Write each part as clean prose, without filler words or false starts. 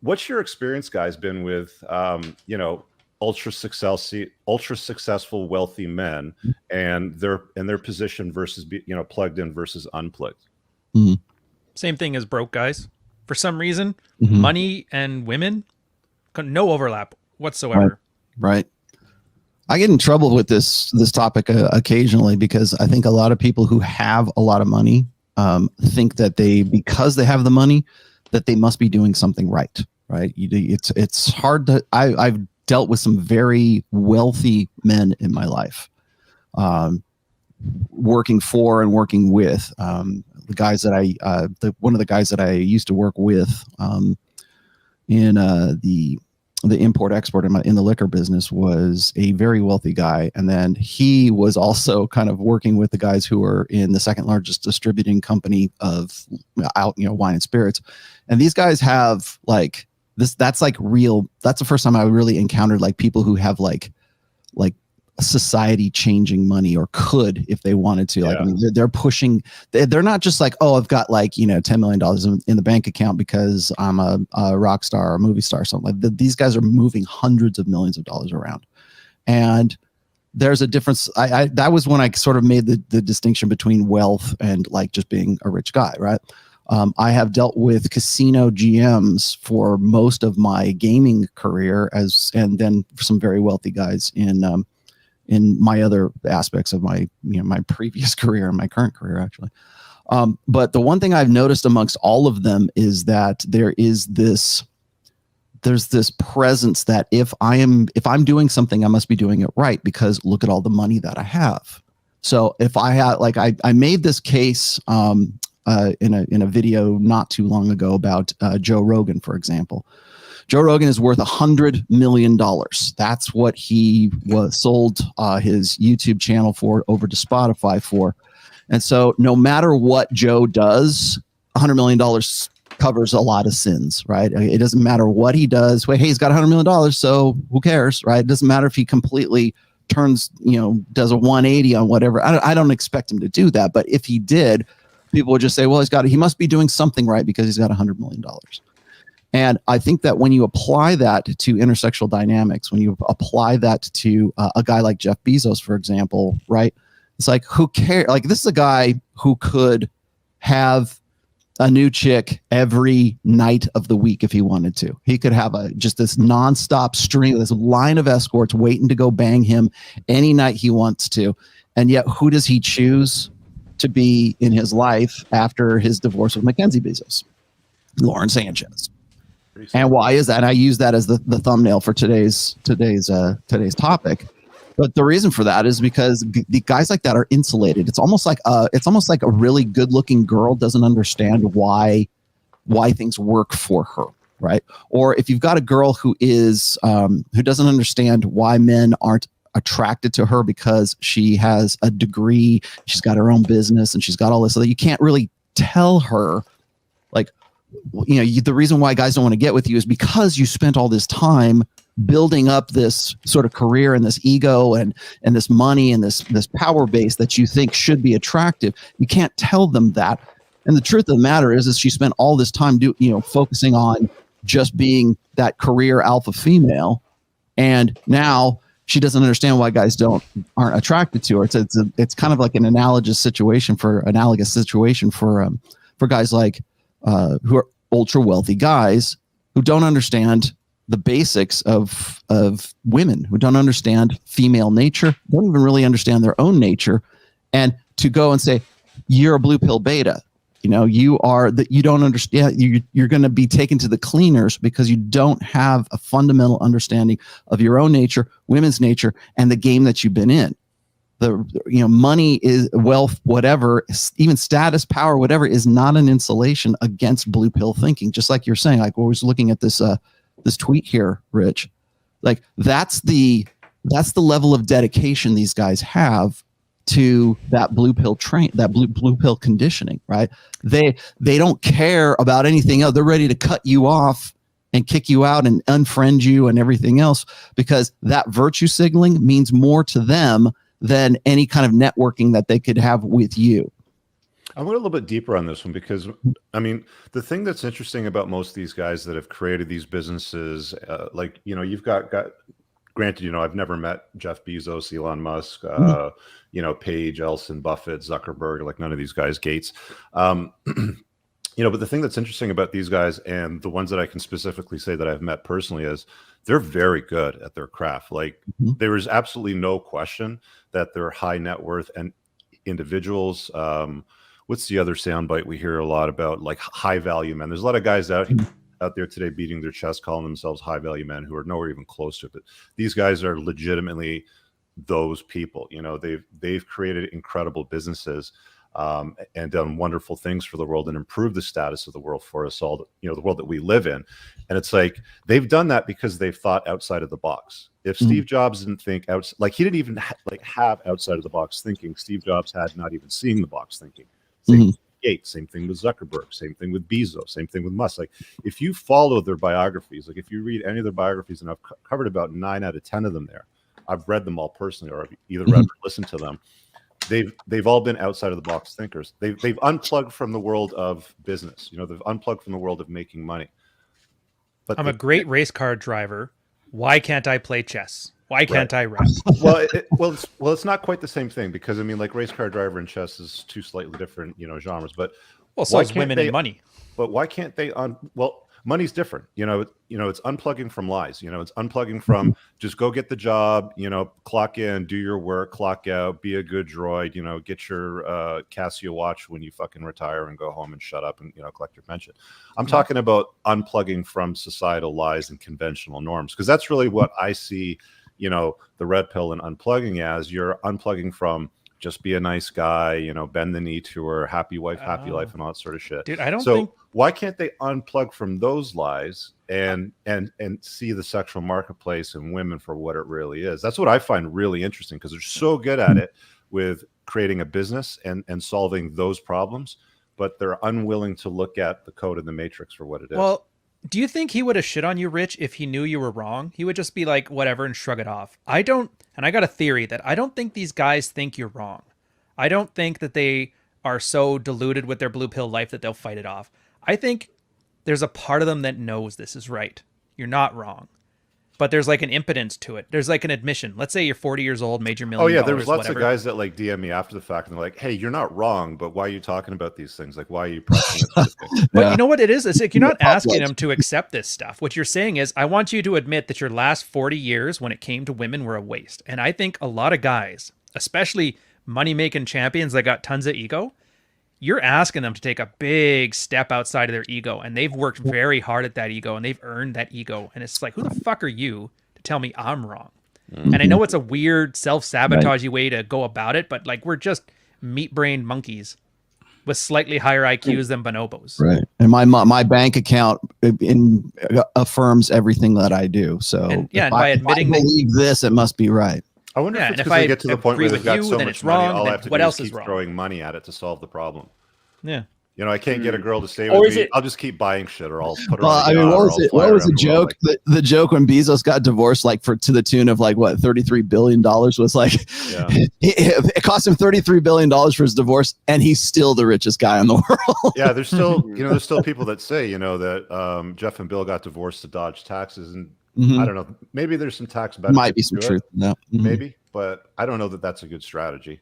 What's your experience, guys, been with ultra successful, wealthy men and their position versus plugged in versus unplugged? Mm-hmm. Same thing as broke guys. For some reason, Mm-hmm. money and women, no overlap whatsoever. Right. I get in trouble with this topic occasionally because I think a lot of people who have a lot of money think that because they have the money, that they must be doing something right. Right. It's hard to. I've dealt with some very wealthy men in my life, working for and working with the guys that one of the guys that I used to work with in the import export in the liquor business was a very wealthy guy. And then he was also kind of working with the guys who are in the second largest distributing company of wine and spirits. And these guys have like this, that's like real. That's the first time I really encountered like people who have like society changing money, or could if they wanted to. Like, I mean, they're pushing, they're not just like, oh, I've got like, $10 million in the bank account because I'm a rock star or a movie star or something. Like these guys are moving hundreds of millions of dollars around. And there's a difference. That was when I sort of made the distinction between wealth and like just being a rich guy, right? I have dealt with casino GMs for most of my gaming career, and then some very wealthy guys in my other aspects of my my previous career and my current career, actually. But the one thing I've noticed amongst all of them is that there's this presence that if I'm doing something, I must be doing it right, because look at all the money that I have. So if I had, like, I made this case in a video not too long ago about Joe Rogan, for example. Joe Rogan is worth $100 million. That's what he sold his YouTube channel for over to Spotify for. And so no matter what Joe does, $100 million covers a lot of sins, right? It doesn't matter what he does. Hey, he's got $100 million, so who cares, right? It doesn't matter if he completely turns, does a 180 on whatever. I don't expect him to do that. But if he did, people would just say, well, he must be doing something right because he's got $100 million. And I think that when you apply that to intersexual dynamics, when you apply that to a guy like Jeff Bezos, for example, right? It's like, who cares? Like, this is a guy who could have a new chick every night of the week if he wanted to. He could have just this nonstop stream, this line of escorts waiting to go bang him any night he wants to. And yet, who does he choose to be in his life after his divorce with Mackenzie Bezos? Lauren Sanchez. And why is that? And I use that as the thumbnail for today's topic. But the reason for that is because the guys like that are insulated. It's almost like a really good-looking girl doesn't understand why things work for her, right? Or if you've got a girl who doesn't understand why men aren't attracted to her because she has a degree, she's got her own business, and she's got all this, so that you can't really tell her, like, the reason why guys don't want to get with you is because you spent all this time building up this sort of career and this ego and this money and this power base that you think should be attractive. You can't tell them that. And the truth of the matter is she spent all this time focusing on just being that career alpha female, and now she doesn't understand why guys aren't attracted to her. It's kind of like an analogous situation for guys like who are ultra wealthy guys who don't understand the basics of women, who don't understand female nature, don't even really understand their own nature, and to go and say, you're a blue pill beta, you don't understand, you're going to be taken to the cleaners because you don't have a fundamental understanding of your own nature, women's nature, and the game that you've been in. Money is wealth, whatever, even status, power, whatever, is not an insulation against blue pill thinking. Just like you're saying, like, we're always looking at this tweet here, Rich, like that's the level of dedication these guys have to that blue pill that blue pill conditioning, right? They don't care about anything else. They're ready to cut you off and kick you out and unfriend you and everything else, because that virtue signaling means more to them than any kind of networking that they could have with you. I went a little bit deeper on this one because, I mean, the thing that's interesting about most of these guys that have created these businesses, like, you know, you've got granted, you know, I've never met Jeff Bezos, Elon Musk, you know, Page, Elson, Buffett, Zuckerberg, like none of these guys, Gates. You know, but the thing that's interesting about these guys and the ones that I can specifically say that I've met personally is they're very good at their craft. Like there is absolutely no question that they're high net worth and individuals. What's the other soundbite we hear a lot about? Like high value men. There's a lot of guys out there today beating their chest, calling themselves high value men who are nowhere even close to it. But these guys are legitimately those people. You know, they've created incredible businesses and done wonderful things for the world and improved the status of the world for us all, you know, the world that we live in. And it's like they've done that because they've thought outside of the box. If Steve Jobs didn't think out, like he didn't even have outside of the box thinking, Steve Jobs had not even seeing the box thinking. Same with Gates, same thing with Zuckerberg, same thing with Bezos, same thing with Musk. Like if you follow their biographies, like if you read any of their biographies, and I've covered about 9 out of 10 of them there, I've read them all personally, or I've either read or listened to them. They've all been outside of the box thinkers. They've unplugged from the world of business. You know, they've unplugged from the world of making money. But I'm a great race car driver. Why can't I play chess? Why can't I rap? Well, it's not quite the same thing because I mean, like race car driver and chess is 2 slightly different, you know, genres. But so is women and money. But why can't they? Well, money's different. You know, it's unplugging from lies. You know, it's unplugging from just go get the job. You know, clock in, do your work, clock out, be a good droid. You know, get your Casio watch when you fucking retire and go home and shut up and, you know, collect your pension. I'm talking about unplugging from societal lies and conventional norms because that's really what I see. You know, the red pill and unplugging as you're unplugging from just be a nice guy, you know, bend the knee to her, happy wife, happy life, and all that sort of shit. Dude, I don't think. Why can't they unplug from those lies and see the sexual marketplace and women for what it really is? That's what I find really interesting because they're so good at it with creating a business and solving those problems, but they're unwilling to look at the code of the matrix for what it is. Well, do you think he would have shit on you, Rich, if he knew you were wrong? He would just be like, whatever, and shrug it off. I don't, and I got a theory that I don't think these guys think you're wrong. I don't think that they are so deluded with their blue pill life that they'll fight it off. I think there's a part of them that knows this is right. You're not wrong. But there's like an impotence to it. There's like an admission. Let's say you're 40 years old, made your $1 million. Oh yeah, there was lots of guys that like DM me after the fact and they're like, "Hey, you're not wrong, but why are you talking about these things? Like, why are you pressing it?" But you know what it is? It's like you're not asking them to accept this stuff. What you're saying is, I want you to admit that your last 40 years when it came to women were a waste. And I think a lot of guys, especially money-making champions that got tons of ego, you're asking them to take a big step outside of their ego. And they've worked very hard at that ego and they've earned that ego. And it's like, who the fuck are you to tell me I'm wrong? And I know it's a weird self-sabotagey way to go about it, but like we're just meat-brained monkeys with slightly higher IQs than bonobos. Right. And my bank account affirms everything that I do. So and by admitting if I believe this, it must be right. I wonder if it's because they get to the point where they've got so much money, all I have to do is keep throwing money at it to solve the problem. Yeah. You know, I can't get a girl to stay with me. I'll just keep buying shit, or I'll put her. Well, I mean, what was the joke? The joke when Bezos got divorced, like to the tune of like what $33 billion was like. Yeah. It cost him $33 billion for his divorce, and he's still the richest guy in the world. Yeah, there's still there's still people that say that Jeff and Bill got divorced to dodge taxes, and I don't know, maybe there's some tax benefits. Might be some truth in that. Maybe, but I don't know that that's a good strategy.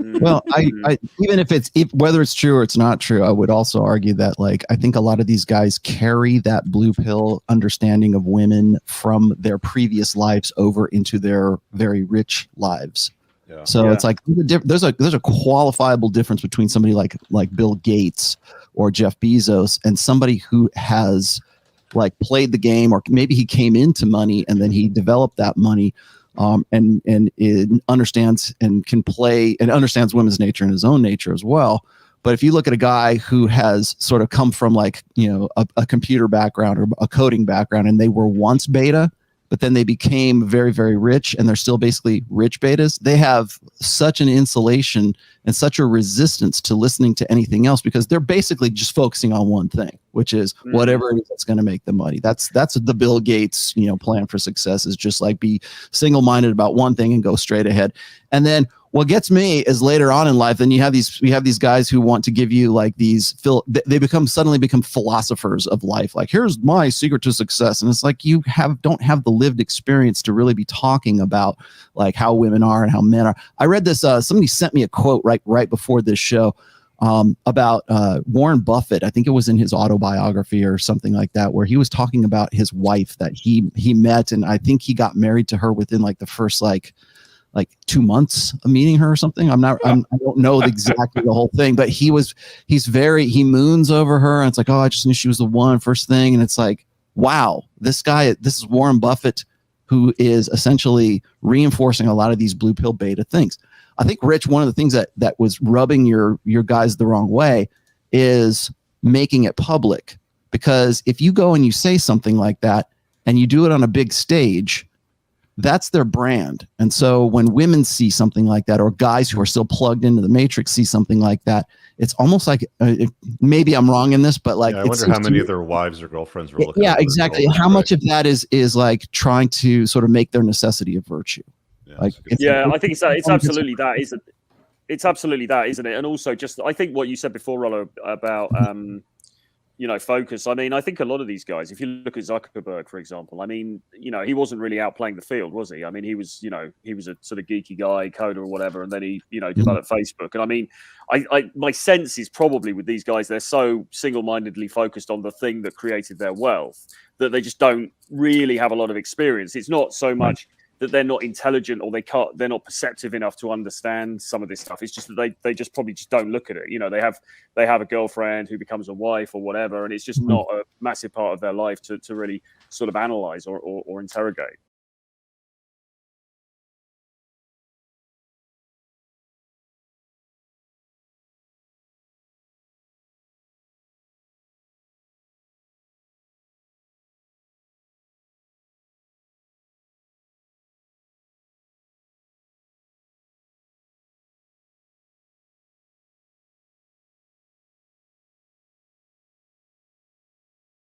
Well, I even if whether it's true or it's not true, I would also argue that like I think a lot of these guys carry that blue pill understanding of women from their previous lives over into their very rich lives. Yeah. So it's like there's a qualifiable difference between somebody like Bill Gates or Jeff Bezos and somebody who has like played the game, or maybe he came into money and then he developed that money. And it understands and can play and understands women's nature and his own nature as well. But if you look at a guy who has sort of come from like, a computer background or a coding background, and they were once beta, but then they became very, very rich and they're still basically rich betas, they have such an insulation and such a resistance to listening to anything else because they're basically just focusing on one thing, which is whatever it is that's going to make the money. That's the Bill Gates, plan for success, is just like be single-minded about one thing and go straight ahead. And then what gets me is later on in life, then you have these guys who want to give you like they suddenly become philosophers of life. Like, here's my secret to success. And it's like, you don't have the lived experience to really be talking about like how women are and how men are. I read this, somebody sent me a quote right before this show about Warren Buffett. I think it was in his autobiography or something like that, where he was talking about his wife that he met. And I think he got married to her within like the first like 2 months of meeting her or something. I don't know exactly the whole thing, but he moons over her. And it's like, oh, I just knew she was the one, first thing. And it's like, wow, this is Warren Buffett, who is essentially reinforcing a lot of these blue pill beta things. I think, Rich, one of the things that was rubbing your guys the wrong way is making it public. Because if you go and you say something like that and you do it on a big stage, that's their brand. And so when women see something like that, or guys who are still plugged into the matrix see something like that, it's almost like, maybe I'm wrong in this, but like, I wonder how many of their wives or girlfriends were looking. Yeah, exactly. How much of that is like trying to sort of make their necessity a virtue? Yeah, like, I think it's absolutely that, isn't it? It's absolutely that, isn't it? And also, just I think what you said before, Rollo, about focus. I mean, I think a lot of these guys, if you look at Zuckerberg, for example, I mean, he wasn't really out playing the field, was he? I mean, he was a sort of geeky guy, coder or whatever, and then he, developed Facebook. And I mean, my sense is probably with these guys, they're so single-mindedly focused on the thing that created their wealth that they just don't really have a lot of experience. It's not so much that they're not intelligent or they're not perceptive enough to understand some of this stuff. It's just that they just probably just don't look at it. They have a girlfriend who becomes a wife or whatever, and it's just not a massive part of their life to really sort of analyze or interrogate.